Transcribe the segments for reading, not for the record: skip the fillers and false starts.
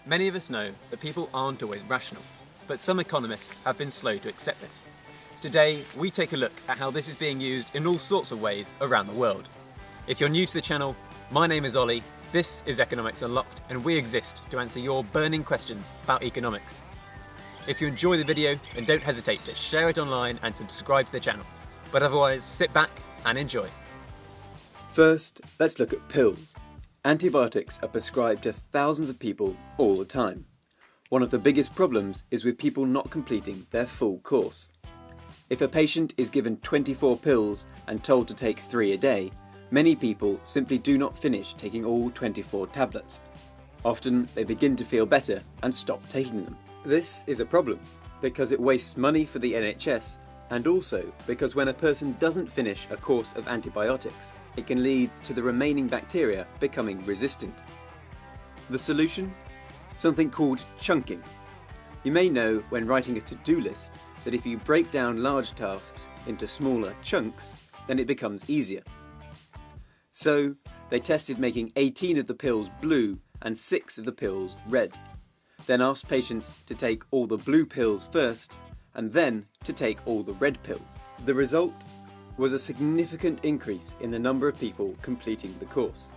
Many of us know that people aren't always rational, but some economists have been slow to accept this. Today, we take a look at how this is being used in all sorts of ways around the world. If you're new to the channel, my name is Ollie, this is Economics Unlocked, and we exist to answer your burning questions about economics. If you enjoy the video, then don't hesitate to share it online and subscribe to the channel. But otherwise, sit back and enjoy. First, let's look at pills. Antibiotics are prescribed to thousands of people all the time. One of the biggest problems is with people not completing their full course. If a patient is given 24 pills and told to take 3 a day, many people simply do not finish taking all 24 tablets. Often they begin to feel better and stop taking them. This is a problem because it wastes money for the NHS, and also because when a person doesn't finish a course of antibiotics, it can lead to the remaining bacteria becoming resistant. The solution? Something called chunking. You may know when writing a to-do list that if you break down large tasks into smaller chunks, then it becomes easier. So, they tested making 18 of the pills blue and 6 of the pills red, then asked patients to take all the blue pills first, and then to take all the red pills. The result was a significant increase in the number of people completing the course.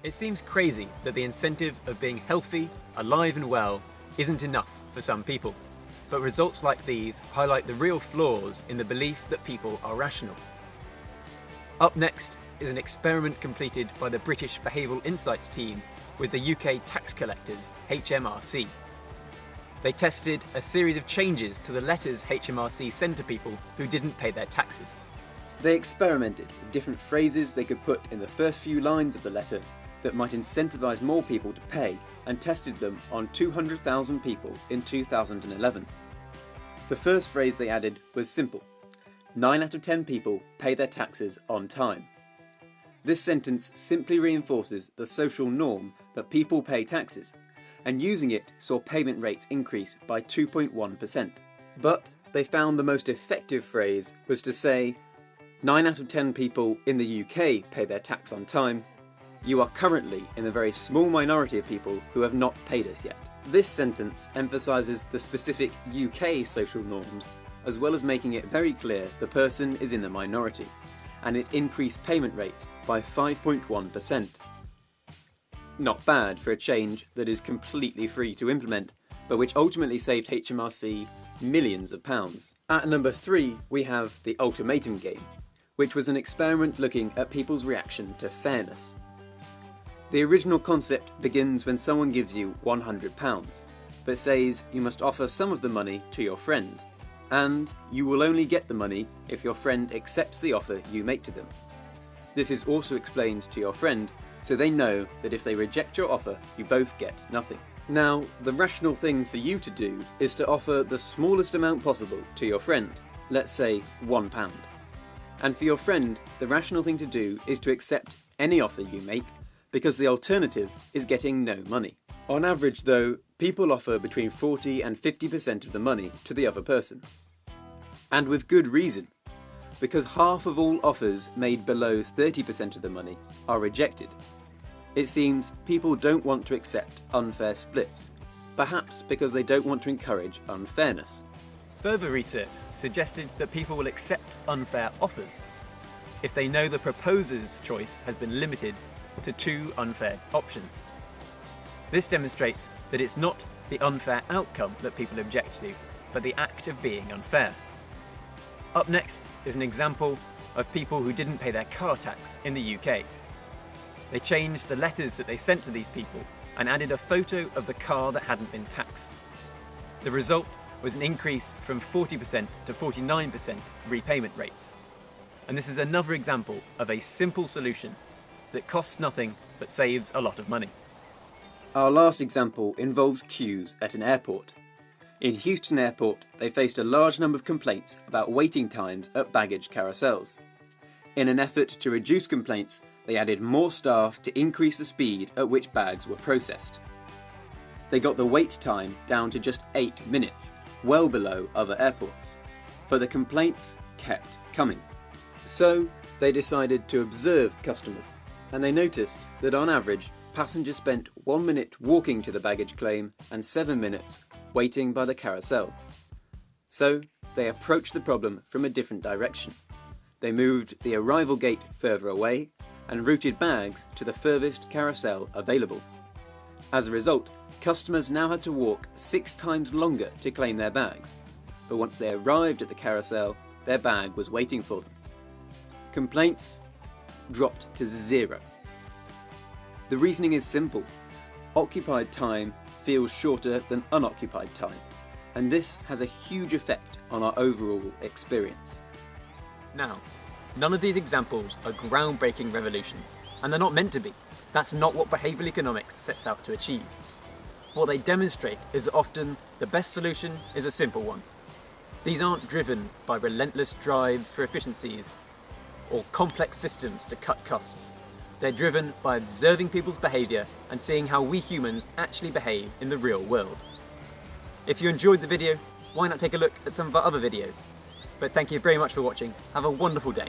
It seems crazy that the incentive of being healthy, alive and well isn't enough for some people. But results like these highlight the real flaws in the belief that people are rational. Up next is an experiment completed by the British Behavioural Insights team with the UK tax collectors HMRC. They tested a series of changes to the letters HMRC sent to people who didn't pay their taxes. They experimented with different phrases they could put in the first few lines of the letter that might incentivise more people to pay, and tested them on 200,000 people in 2011. The first phrase they added was simple: 9 out of 10 people pay their taxes on time. This sentence simply reinforces the social norm that people pay taxes, and using it saw payment rates increase by 2.1%. But they found the most effective phrase was to say, 9 out of 10 people in the UK pay their tax on time. You are currently in the very small minority of people who have not paid us yet. This sentence emphasises the specific UK social norms, as well as making it very clear the person is in the minority, and it increased payment rates by 5.1%. Not bad for a change that is completely free to implement, but which ultimately saved HMRC millions of pounds. At number 3, we have the Ultimatum Game, which was an experiment looking at people's reaction to fairness. The original concept begins when someone gives you £100, but says you must offer some of the money to your friend, and you will only get the money if your friend accepts the offer you make to them. This is also explained to your friend, so they know that if they reject your offer, you both get nothing. Now, the rational thing for you to do is to offer the smallest amount possible to your friend, let's say £1. And for your friend, the rational thing to do is to accept any offer you make, because the alternative is getting no money. On average though, people offer between 40 and 50% of the money to the other person. And with good reason, because half of all offers made below 30% of the money are rejected. It seems people don't want to accept unfair splits, perhaps because they don't want to encourage unfairness. Further research suggested that people will accept unfair offers if they know the proposer's choice has been limited to 2 unfair options. This demonstrates that it's not the unfair outcome that people object to, but the act of being unfair. Up next is an example of people who didn't pay their car tax in the UK. They changed the letters that they sent to these people and added a photo of the car that hadn't been taxed. The result was an increase from 40% to 49% repayment rates. And this is another example of a simple solution that costs nothing but saves a lot of money. Our last example involves queues at an airport. In Houston Airport, they faced a large number of complaints about waiting times at baggage carousels. In an effort to reduce complaints, they added more staff to increase the speed at which bags were processed. They got the wait time down to just 8 minutes, well below other airports. But the complaints kept coming. So they decided to observe customers, and they noticed that on average, passengers spent 1 minute walking to the baggage claim and 7 minutes waiting by the carousel. So, they approached the problem from a different direction. They moved the arrival gate further away and routed bags to the furthest carousel available. As a result, customers now had to walk 6 times longer to claim their bags, but once they arrived at the carousel, their bag was waiting for them. Complaints dropped to 0. The reasoning is simple. Occupied time feels shorter than unoccupied time, and this has a huge effect on our overall experience. Now, none of these examples are groundbreaking revolutions, and they're not meant to be. That's not what behavioural economics sets out to achieve. What they demonstrate is that often the best solution is a simple one. These aren't driven by relentless drives for efficiencies or complex systems to cut costs. They're driven by observing people's behaviour and seeing how we humans actually behave in the real world. If you enjoyed the video, why not take a look at some of our other videos? But thank you very much for watching. Have a wonderful day.